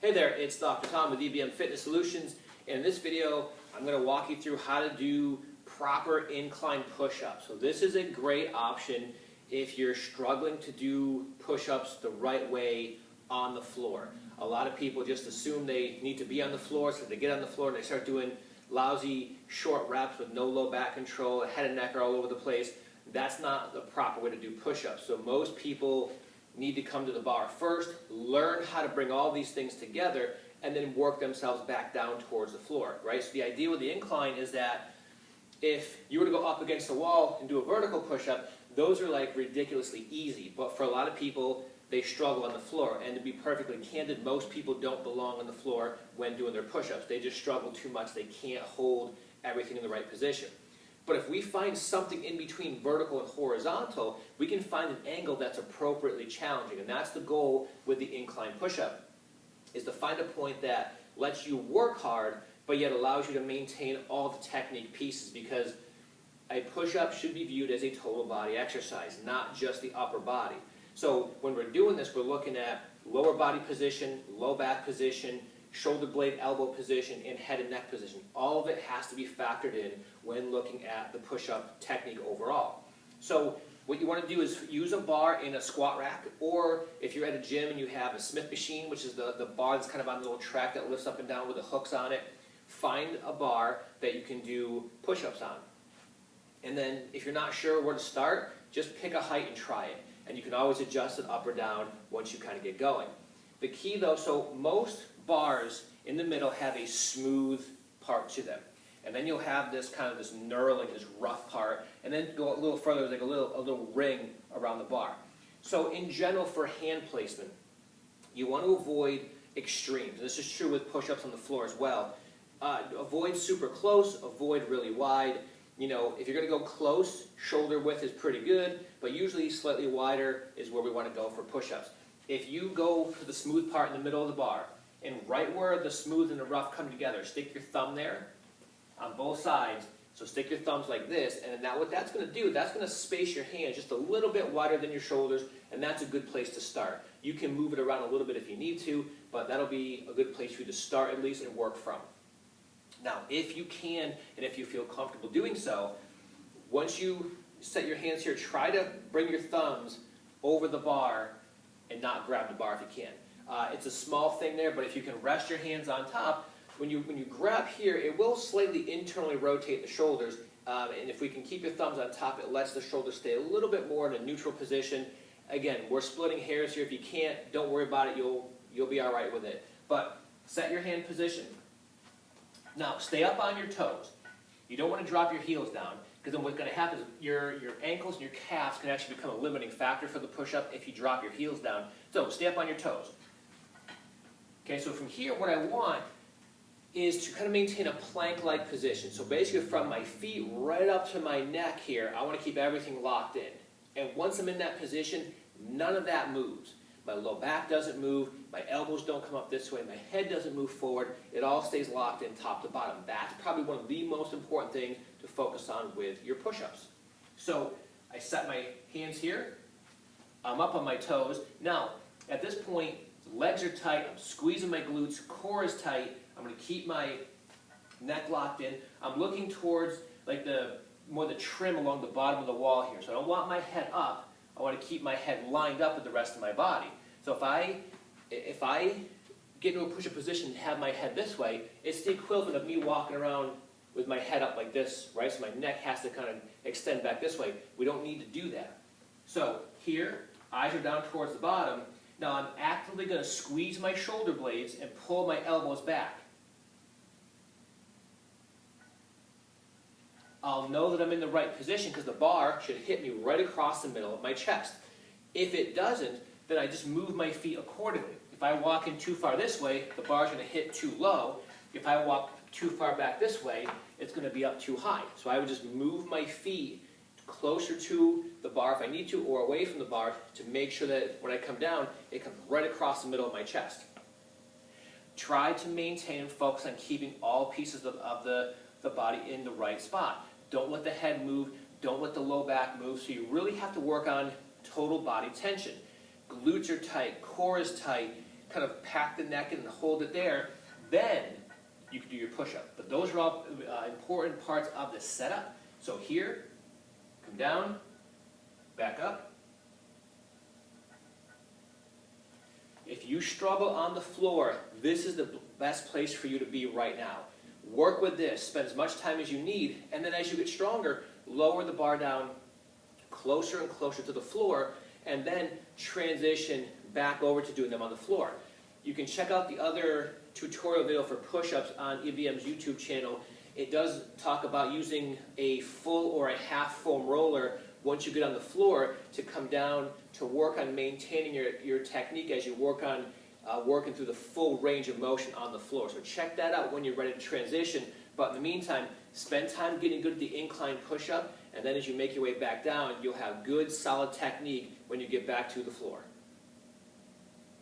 Hey there, it's Dr. Tom with EBM Fitness Solutions, and in this video I'm going to walk you through how to do proper incline push-ups. So this is a great option if you're struggling to do push-ups the right way on the floor. A lot of people just assume they need to be on the floor, so they get on the floor and they start doing lousy short reps with no low back control, head and neck are all over the place. That's not the proper way to do push-ups. So most people need to come to the bar first, learn how to bring all these things together, and then work themselves back down towards the floor, right? So the idea with the incline is that if you were to go up against the wall and do a vertical push-up, those are like ridiculously easy, but for a lot of people, they struggle on the floor. And to be perfectly candid, most people don't belong on the floor when doing their push-ups. They just struggle too much. They can't hold everything in the right position. But if we find something in between vertical and horizontal, we can find an angle that's appropriately challenging. And that's the goal with the incline push-up, is to find a point that lets you work hard, but yet allows you to maintain all the technique pieces, because a push-up should be viewed as a total body exercise, not just the upper body. So when we're doing this, we're looking at lower body position, low back position, shoulder blade elbow position, and head and neck position. All of it has to be factored in when looking at the push-up technique overall. So what you want to do is use a bar in a squat rack, or if you're at a gym and you have a Smith machine, which is the bar that's kind of on the little track that lifts up and down with the hooks on it, find a bar that you can do push-ups on. And then if you're not sure where to start, just pick a height and try it. And you can always adjust it up or down once you kind of get going. The key though, so most bars in the middle have a smooth part to them. And then you'll have this kind of this knurling, this rough part, and then go a little further, like a little ring around the bar. So in general, for hand placement, you want to avoid extremes. And this is true with push-ups on the floor as well. Avoid super close, avoid really wide. You know, if you're going to go close, shoulder width is pretty good, but usually slightly wider is where we want to go for push-ups. If you go for the smooth part in the middle of the bar, and right where the smooth and the rough come together, stick your thumb there on both sides. So stick your thumbs like this, and now what that's going to do, that's going to space your hands just a little bit wider than your shoulders, and that's a good place to start. You can move it around a little bit if you need to, but that'll be a good place for you to start at least and work from. Now, if you can, and if you feel comfortable doing so, once you set your hands here, try to bring your thumbs over the bar and not grab the bar if you can. It's a small thing there, but if you can rest your hands on top, when you grab here, it will slightly internally rotate the shoulders, and if we can keep your thumbs on top, it lets the shoulders stay a little bit more in a neutral position. Again, we're splitting hairs here. If you can't, don't worry about it. You'll be all right with it. But set your hand position. Now, stay up on your toes. You don't want to drop your heels down, because then what's going to happen is your ankles and your calves can actually become a limiting factor for the push-up if you drop your heels down. So stay up on your toes. Okay, so from here, what I want is to kind of maintain a plank-like position. So basically from my feet right up to my neck here, I want to keep everything locked in. And once I'm in that position, none of that moves. My low back doesn't move, my elbows don't come up this way, my head doesn't move forward. It all stays locked in top to bottom. That's probably one of the most important things to focus on with your push-ups. So I set my hands here, I'm up on my toes. Now, at this point, legs are tight, I'm squeezing my glutes, core is tight, I'm going to keep my neck locked in. I'm looking towards like more the trim along the bottom of the wall here. So I don't want my head up, I want to keep my head lined up with the rest of my body. So if I get into a push-up position and have my head this way, it's the equivalent of me walking around with my head up like this, right? So my neck has to kind of extend back this way. We don't need to do that. So here, eyes are down towards the bottom. Now I'm actively going to squeeze my shoulder blades and pull my elbows back. I'll know that I'm in the right position because the bar should hit me right across the middle of my chest. If it doesn't, then I just move my feet accordingly. If I walk in too far this way, the bar's going to hit too low. If I walk too far back this way, it's going to be up too high. So I would just move my feet closer to the bar if I need to, or away from the bar, to make sure that when I come down, it comes right across the middle of my chest. Try to maintain and focus on keeping all pieces of the body in the right spot. Don't let the head move, don't let the low back move, so you really have to work on total body tension. Glutes are tight, core is tight, kind of pack the neck and hold it there, then you can do your push-up. But those are all important parts of the setup. So here, come down, back up. If you struggle on the floor, this is the best place for you to be right now. Work with this, spend as much time as you need, and then as you get stronger, lower the bar down closer and closer to the floor, and then transition back over to doing them on the floor. You can check out the other tutorial video for push-ups on EBM's YouTube channel. It does talk about using a full or a half foam roller once you get on the floor to come down to work on maintaining your technique as you work on working through the full range of motion on the floor. So check that out when you're ready to transition. But in the meantime, spend time getting good at the incline push-up, and then as you make your way back down, you'll have good, solid technique when you get back to the floor.